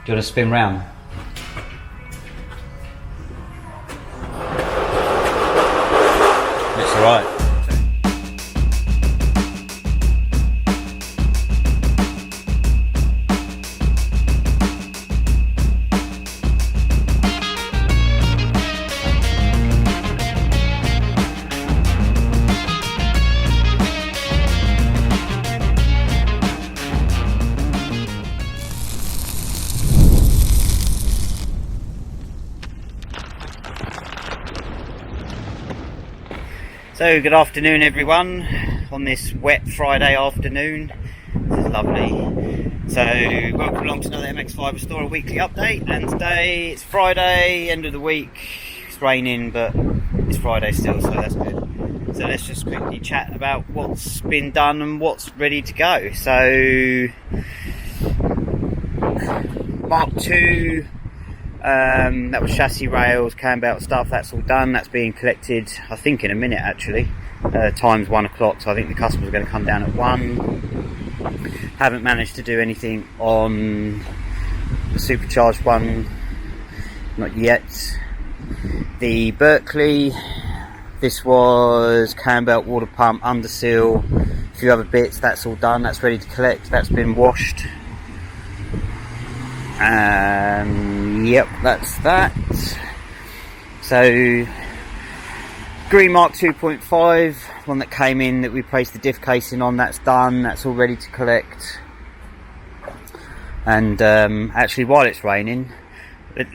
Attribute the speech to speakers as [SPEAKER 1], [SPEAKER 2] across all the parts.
[SPEAKER 1] Do you want to spin round? It's alright. So good afternoon everyone on this wet Friday afternoon. This is lovely. So welcome along to another MX5 Restorer weekly update, and today it's Friday, end of the week. It's raining but it's Friday still, so that's good. So let's just quickly chat about what's been done and what's ready to go. So Mark II, that was chassis rails, cam belt stuff, that's all done. That's being collected, I think, in a minute actually. Time's 1 o'clock, so I think the customers are going to come down at 1. Haven't managed to do anything on the supercharged one, not yet. The Berkeley, this was cam belt, water pump, under seal, a few other bits, that's all done, that's ready to collect, that's been washed. Yep, that's that. So Green Mark 2.5, one that came in that we placed the diff casing on, that's done, that's all ready to collect. And actually, while it's raining,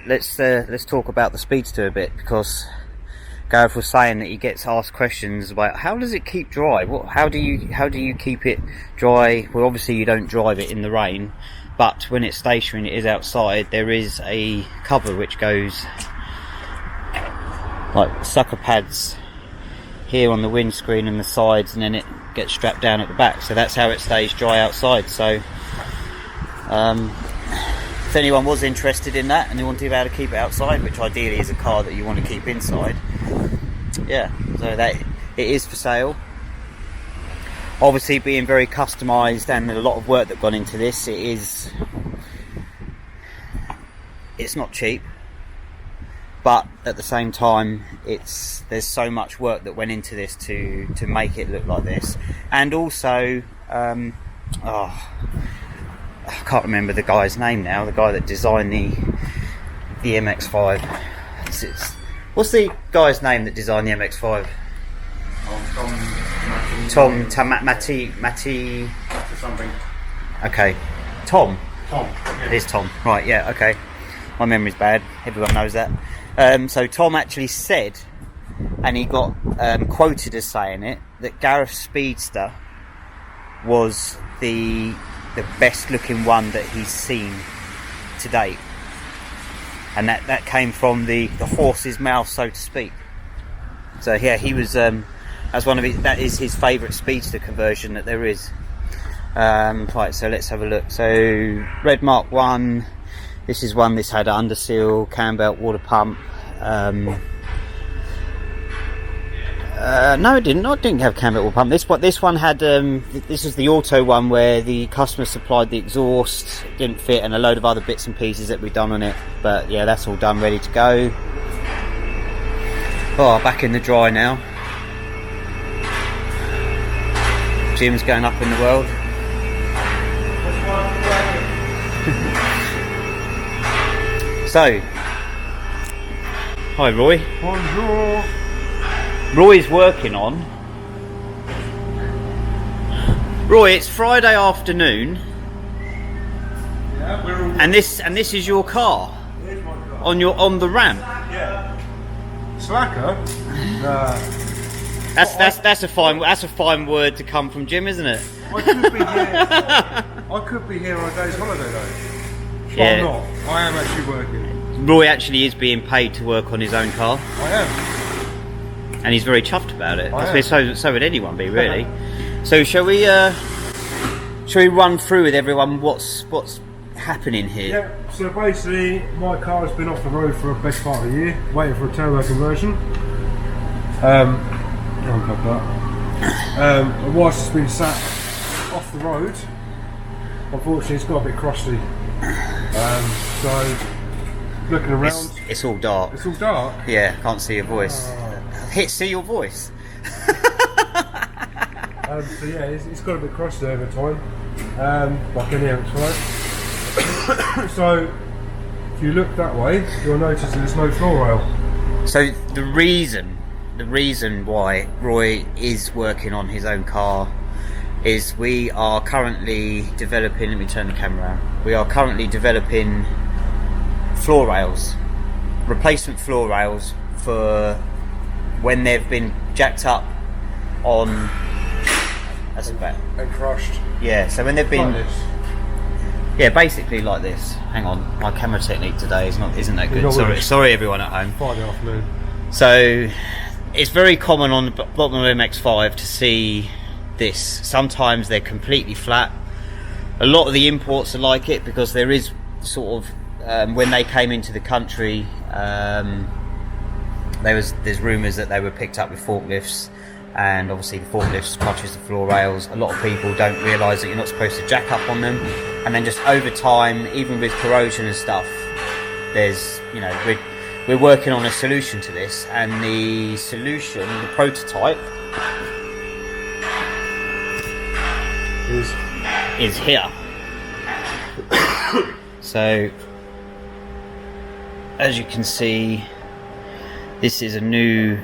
[SPEAKER 1] let's talk about the speedster a bit, because Gareth was saying that he gets asked questions about how does it keep dry. How do you keep it dry? Well, obviously you don't drive it in the rain. But when it's stationary and it is outside, there is a cover which goes like sucker pads here on the windscreen and the sides, and then it gets strapped down at the back. So that's how it stays dry outside. So if anyone was interested in that and they want to be able to keep it outside, which ideally is a car that you want to keep inside, yeah, so that it is for sale. Obviously, being very customised and a lot of work that gone into this, it's not cheap, but at the same time there's so much work that went into this to make it look like this. And also I can't remember the guy's name now, the guy that designed the MX5. What's the guy's name that designed the MX5? Mati
[SPEAKER 2] something.
[SPEAKER 1] Okay, Tom.
[SPEAKER 2] Yeah.
[SPEAKER 1] It is Tom. Right, yeah, okay. My memory's bad. Everyone knows that. So Tom actually said, and he got quoted as saying it, that Gareth's Speedster was the best looking one that he's seen to date, and that came from the horse's mouth, so to speak. So yeah, he was. That's that is his favourite speedster conversion that there is. Right, so let's have a look. So Red Mark 1, this is one. This had under seal, cam belt, water pump. No, it didn't. No, it didn't have cam belt, water pump. This one had. This is the auto one where the customer supplied the exhaust, didn't fit, and a load of other bits and pieces that we've done on it. But yeah, that's all done, ready to go. Oh, back in the dry now. Jim's going up in the world. So, hi Roy.
[SPEAKER 2] Bonjour.
[SPEAKER 1] Roy's working on. Roy, it's Friday afternoon.
[SPEAKER 2] Yeah, we're all.
[SPEAKER 1] And this is your car.
[SPEAKER 2] Here's my car.
[SPEAKER 1] On the ramp.
[SPEAKER 2] Yeah. Slacker.
[SPEAKER 1] That's a fine word to come from Jim, isn't it?
[SPEAKER 2] I could be here. I could be here on a day's holiday though.
[SPEAKER 1] Yeah.
[SPEAKER 2] I'm not. I am actually working.
[SPEAKER 1] Roy actually is being paid to work on his own car,
[SPEAKER 2] I am.
[SPEAKER 1] and he's very chuffed about it.
[SPEAKER 2] I
[SPEAKER 1] I suppose so would anyone be, really. So shall we run through with everyone what's happening here?
[SPEAKER 2] Yeah. So basically, my car has been off the road for the best part of a year, waiting for a turbo conversion. And whilst it's been sat off the road, unfortunately it's got a bit crusty. So looking around,
[SPEAKER 1] It's all dark.
[SPEAKER 2] it's all dark.
[SPEAKER 1] Yeah, can't see your voice. See your voice.
[SPEAKER 2] So yeah, it's got a bit crusty over time, like any MX5. So if you look that way, you'll notice that there's no floor rail.
[SPEAKER 1] So the reason why Roy is working on his own car is we are currently developing, let me turn the camera around, we are currently developing floor rails, replacement floor rails for when they've been jacked up on, that's about,
[SPEAKER 2] And crushed.
[SPEAKER 1] yeah, so when they've been,
[SPEAKER 2] Like this.
[SPEAKER 1] yeah, basically like this. Hang on, my camera technique today isn't that good. Sorry everyone at home.
[SPEAKER 2] Friday afternoon.
[SPEAKER 1] So it's very common on the bottom of MX5 to see this. Sometimes they're completely flat. A lot of the imports are like it because there is sort of when they came into the country, there's rumours that they were picked up with forklifts, and obviously the forklifts crushes the floor rails. A lot of people don't realise that you're not supposed to jack up on them, and then just over time, even with corrosion and stuff, there's, you know, we're working on a solution to this, and the solution, the prototype, is here. So as you can see, this is a new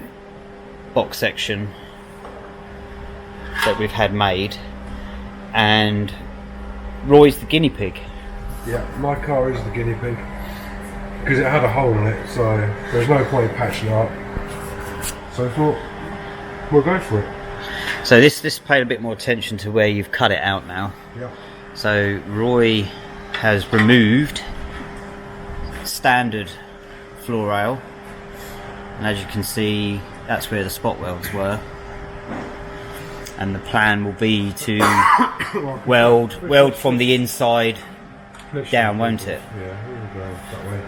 [SPEAKER 1] box section that we've had made, and Roy's the guinea pig.
[SPEAKER 2] Yeah, my car is the guinea pig because it had a hole in it, so there's no point in patching it up. So I thought we'll go for it.
[SPEAKER 1] So this paid a bit more attention to where you've cut it out now.
[SPEAKER 2] Yeah.
[SPEAKER 1] So Roy has removed standard floor rail, and as you can see, that's where the spot welds were, and the plan will be to weld from the inside down, won't it?
[SPEAKER 2] Yeah, we'll go that way.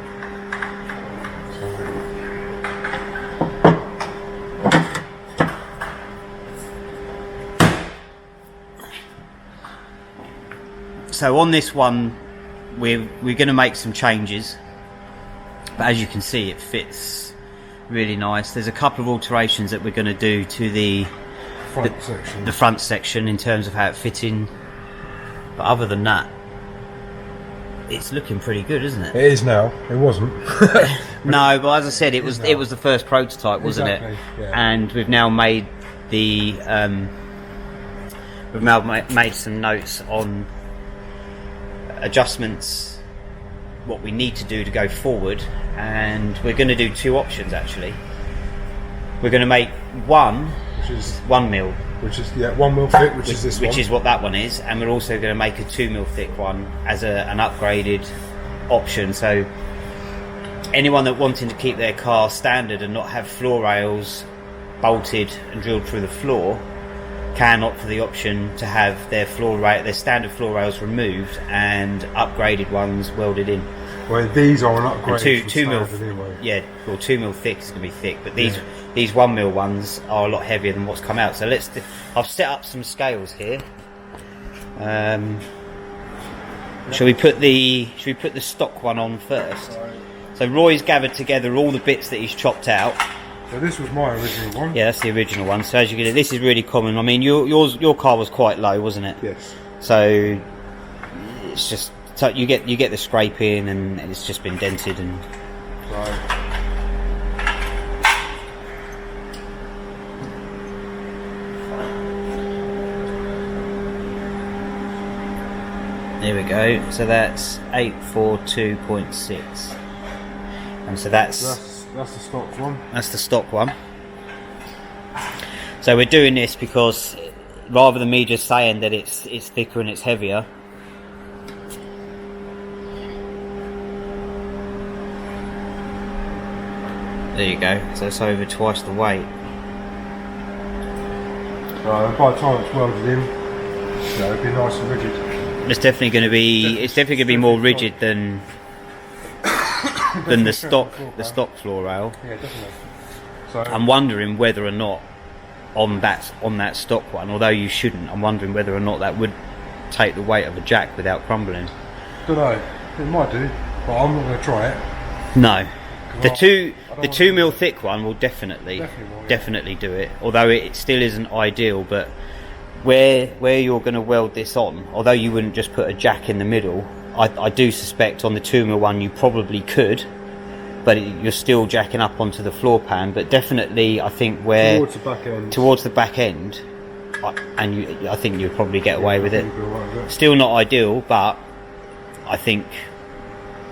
[SPEAKER 1] So on this one, we're going to make some changes, but as you can see, it fits really nice. There's a couple of alterations that we're going to do to the front section in terms of how it fits in, but other than that, it's looking pretty good, isn't it?
[SPEAKER 2] It is now. It wasn't.
[SPEAKER 1] No, but as I said, it was the first prototype, wasn't it?
[SPEAKER 2] Yeah.
[SPEAKER 1] And we've now made the made some notes on adjustments, what we need to do to go forward, and we're going to do two options actually. We're going to make one,
[SPEAKER 2] which is
[SPEAKER 1] 1 mil,
[SPEAKER 2] which is 1 mil thick, which is this one,
[SPEAKER 1] which is what that one is, and we're also going to make a 2 mil thick one as an upgraded option. So anyone that wanting to keep their car standard and not have floor rails bolted and drilled through the floor can opt for the option to have their standard floor rails removed and upgraded ones welded in.
[SPEAKER 2] Well, these are an upgrade.
[SPEAKER 1] 2 mil,
[SPEAKER 2] anyway.
[SPEAKER 1] yeah, well, 2 mil thick is going to be thick, but these 1 mil ones are a lot heavier than what's come out. So I've set up some scales here. Shall we put the stock one on first? So Roy's gathered together all the bits that he's chopped out.
[SPEAKER 2] So this was my original one.
[SPEAKER 1] Yeah, that's the original one. So as you can see, this is really common. I mean, your car was quite low, wasn't it?
[SPEAKER 2] Yes.
[SPEAKER 1] So it's just, so you get the scraping, and it's just been dented and.
[SPEAKER 2] Right.
[SPEAKER 1] There we go. So that's 842.6, and so that's
[SPEAKER 2] the stock one.
[SPEAKER 1] That's the stock one. So we're doing this because rather than me just saying that it's thicker and it's heavier, there you go. So it's over twice the weight.
[SPEAKER 2] Right, by the time it's welded in, it'll be nice and rigid.
[SPEAKER 1] It's definitely going to be more rigid than the stock floor rail.
[SPEAKER 2] Yeah, definitely. So
[SPEAKER 1] I'm wondering whether or not on that stock one, although you shouldn't, I'm wondering whether or not that would take the weight of a jack without crumbling.
[SPEAKER 2] don't know. It might do. but I'm not going to try it.
[SPEAKER 1] No. The 2 mil thick one will definitely do it. Although it still isn't ideal, but where you're going to weld this on, although you wouldn't just put a jack in the middle, I do suspect on the 2 mil one you probably could, but you're still jacking up onto the floor pan. But definitely, I think towards the back end, I think you'll probably get away with it. Still not ideal, but I think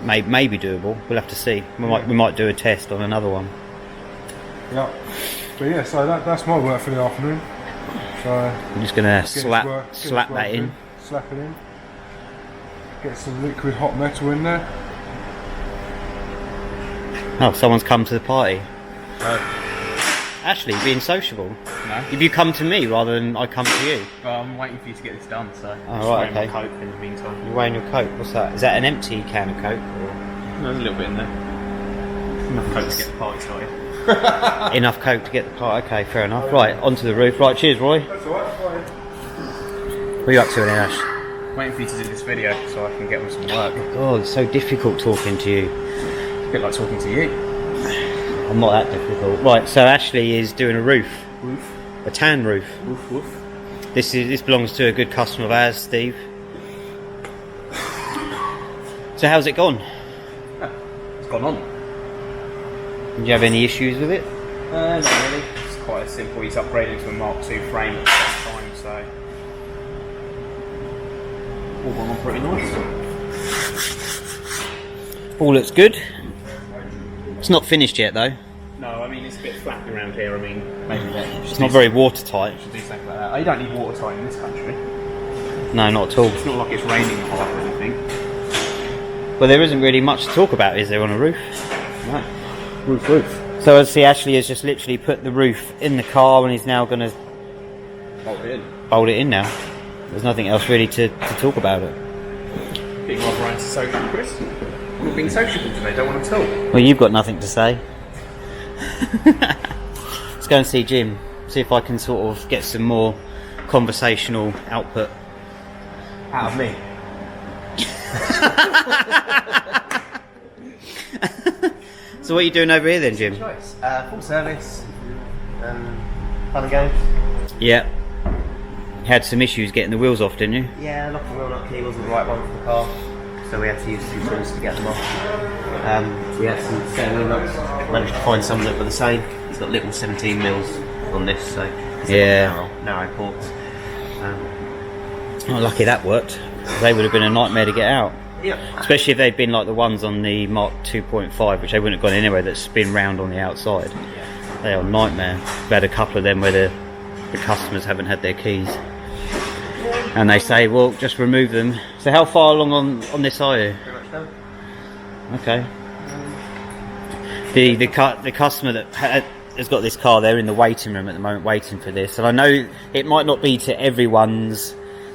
[SPEAKER 1] maybe doable. We'll have to see. We might do a test on another one.
[SPEAKER 2] Yeah, but yeah, so that's my work for the afternoon. So
[SPEAKER 1] I'm just gonna slap that in.
[SPEAKER 2] Slap it in. Get some liquid hot metal in there.
[SPEAKER 1] Oh, someone's come to the party. Ashlee, being sociable.
[SPEAKER 3] No.
[SPEAKER 1] Have you come to me rather than I come to you?
[SPEAKER 3] Well, I'm waiting for you to get this done, so I'm
[SPEAKER 1] oh, right,
[SPEAKER 3] wearing my coat in the meantime.
[SPEAKER 1] You're wearing your coat. What's that? Is that an empty can of Coke? Or?
[SPEAKER 3] No, there's a little bit in there. Enough Coke to get the party started.
[SPEAKER 1] Enough Coke to get the party. Okay, fair enough. Right, onto the roof. Right, cheers, Roy.
[SPEAKER 2] That's alright, fine.
[SPEAKER 1] What are you up to then, Ash?
[SPEAKER 3] Waiting for you to do this video so I can get on some work.
[SPEAKER 1] God, it's so difficult talking to you.
[SPEAKER 3] It's a bit like talking to you.
[SPEAKER 1] I'm not that difficult. Right, so Ashlee is doing a roof. A tan roof.
[SPEAKER 3] Woof.
[SPEAKER 1] This belongs to a good customer of ours, Steve. So how's it gone?
[SPEAKER 3] It's gone on.
[SPEAKER 1] Did you have any issues with it?
[SPEAKER 3] Not really. It's quite simple. He's upgraded to a Mark II frame at the same time, so all gone on pretty nice.
[SPEAKER 1] All looks good. It's not finished yet though.
[SPEAKER 3] No, I mean it's a bit flat around here. I mean maybe that.
[SPEAKER 1] It's not very watertight.
[SPEAKER 3] Should do something like that. Oh, you don't need watertight in this country.
[SPEAKER 1] No, not at all.
[SPEAKER 3] It's not like it's raining hard or anything.
[SPEAKER 1] Well, there isn't really much to talk about, is there, on a roof?
[SPEAKER 3] No. Roof.
[SPEAKER 1] So as see, Ashlee has just literally put the roof in the car and he's now going to bolt it in now. There's nothing else really to talk about it.
[SPEAKER 3] Being rather antisocial, Chris. We're being sociable today, don't want to talk.
[SPEAKER 1] Well, you've got nothing to say. Let's go and see Jim. See if I can sort of get some more conversational output.
[SPEAKER 3] Out of me.
[SPEAKER 1] So what are you doing over here then, Jim?
[SPEAKER 4] Choice. Full service. Fun and games.
[SPEAKER 1] Yeah. Had some issues getting the wheels off, didn't you?
[SPEAKER 4] Yeah, lock and wheel nut key wasn't the right one for the car, so we had to use some tools to get them off. We had some set wheel nuts. Managed to find some that were the same. He's got little 17 mils on this, so
[SPEAKER 1] yeah,
[SPEAKER 4] narrow ports.
[SPEAKER 1] Oh, lucky that worked. They would have been a nightmare to get out.
[SPEAKER 4] Yeah.
[SPEAKER 1] Especially if they'd been like the ones on the Mark 2.5, which they wouldn't have gone anywhere, that spin round on the outside. Yeah. They are a nightmare. We've had a couple of them where the customers haven't had their keys. And they say, well, just remove them. So how far along on this are you?
[SPEAKER 4] Pretty much done.
[SPEAKER 1] Okay. The customer that has got this car, they're in the waiting room at the moment waiting for this. And I know it might not be to everyone's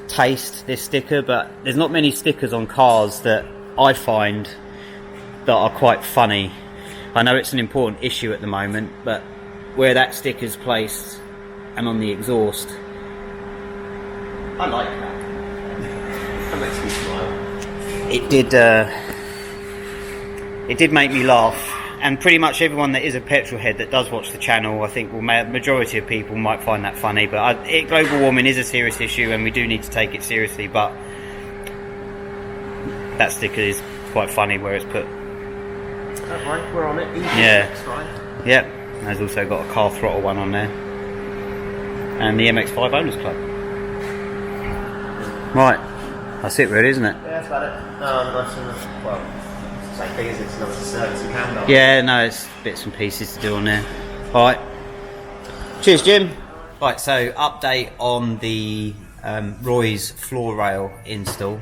[SPEAKER 1] taste, this sticker, but there's not many stickers on cars that I find that are quite funny. I know it's an important issue at the moment, but where that sticker's placed and on the exhaust,
[SPEAKER 4] I like that. That makes me smile.
[SPEAKER 1] it did make me laugh. And pretty much everyone that is a petrol head that does watch the channel, I think, majority of people might find that funny. But global warming is a serious issue, and we do need to take it seriously. But that sticker is quite funny where it's put.
[SPEAKER 4] Don't worry, we're on it.
[SPEAKER 1] Yeah. Yep. There's also got a car throttle one on there, and the MX5 Owners Club. Right. That's it, really, isn't it?
[SPEAKER 4] Yeah, that's about it. Well. Same thing as it's another service and handoff.
[SPEAKER 1] Yeah, no, it's bits and pieces to do on there. Alright. Cheers, Jim. Right, so update on the Roy's floor rail install.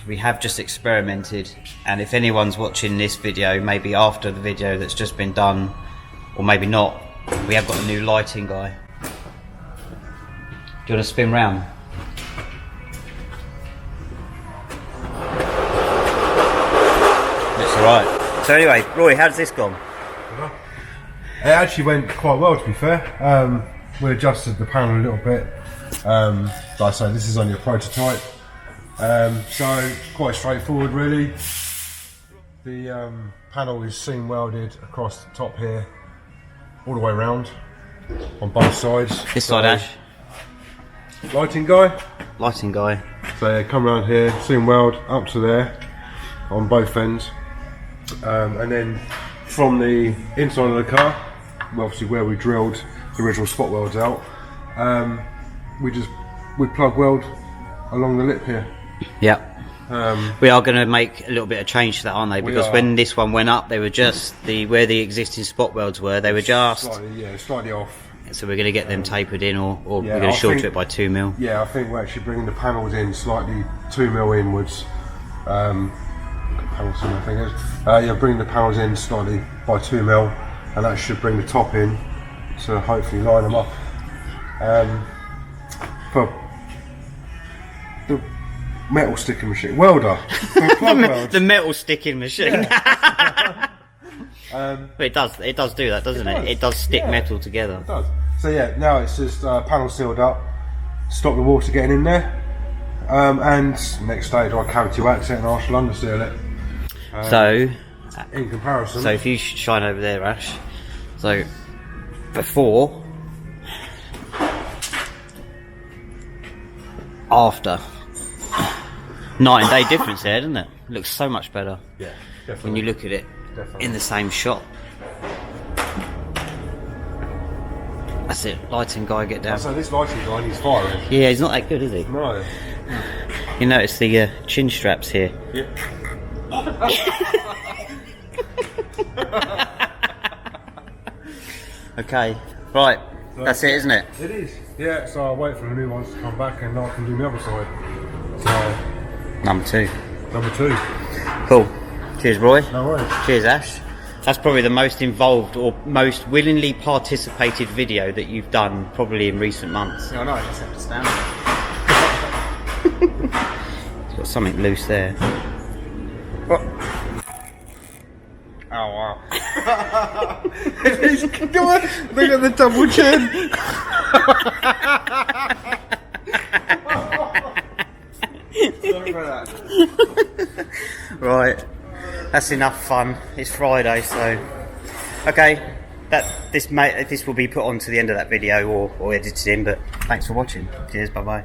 [SPEAKER 1] We have just experimented, and if anyone's watching this video, maybe after the video that's just been done, or maybe not, we have got a new lighting guy. Do you want to spin round? Right. So anyway, Roy, how's this gone?
[SPEAKER 2] It actually went quite well, to be fair. We adjusted the panel a little bit. Like I say, this is only a prototype. So quite straightforward, really. The panel is seam welded across the top here, all the way around, on both sides.
[SPEAKER 1] This side, Ash.
[SPEAKER 2] Lighting guy.
[SPEAKER 1] Lighting guy.
[SPEAKER 2] So yeah, come around here, seam weld up to there, on both ends. And then from the inside of the car, obviously where we drilled the original spot welds out, we plug weld along the lip here.
[SPEAKER 1] Yep. We are going to make a little bit of change to that, aren't they? Because when this one went up, they were just where the existing spot welds were. They were just
[SPEAKER 2] slightly off.
[SPEAKER 1] So we're going to get them tapered in, or we're going to shorten it by 2 mil.
[SPEAKER 2] Yeah, I think we're actually bringing the panels in slightly 2 mil inwards. Panels in, I think it is. Yeah, bringing the panels in slightly by 2 mil, and that should bring the top in to hopefully line them up. For the metal sticking machine, welder,
[SPEAKER 1] the metal sticking machine. But it does do that, doesn't it? It does stick metal together.
[SPEAKER 2] It does. So yeah, now it's just panel sealed up, stop the water getting in there, and next stage I'll cavity wax it and I shall underseal it.
[SPEAKER 1] So,
[SPEAKER 2] in comparison,
[SPEAKER 1] so if you shine over there, Ash. So before, after, night and day difference there, doesn't it? It looks so much better.
[SPEAKER 2] Yeah, definitely.
[SPEAKER 1] When you look at it in the same shot. That's it, lighting guy, get down.
[SPEAKER 2] So this lighting guy needs firing.
[SPEAKER 1] Yeah, he's not that good, is he?
[SPEAKER 2] No.
[SPEAKER 1] You notice the chin straps here.
[SPEAKER 2] Yep.
[SPEAKER 1] Okay, right,
[SPEAKER 2] So
[SPEAKER 1] that's it, isn't it?
[SPEAKER 2] It is. Yeah, so I'll wait for the new ones to come back and I can do the other side. So,
[SPEAKER 1] Number 2.
[SPEAKER 2] number 2.
[SPEAKER 1] Cool. Cheers, Roy.
[SPEAKER 2] No worries.
[SPEAKER 1] Cheers, Ash. That's probably the most involved or most willingly participated video that you've done probably in recent months.
[SPEAKER 3] No, I just have to stand.
[SPEAKER 1] It's got something loose there.
[SPEAKER 3] Oh wow.
[SPEAKER 2] Look at the double chin.
[SPEAKER 3] Sorry for that.
[SPEAKER 1] Right, that's enough fun. It's Friday, so okay. This will be put on to the end of that video or edited in. But thanks for watching. Cheers. Bye bye.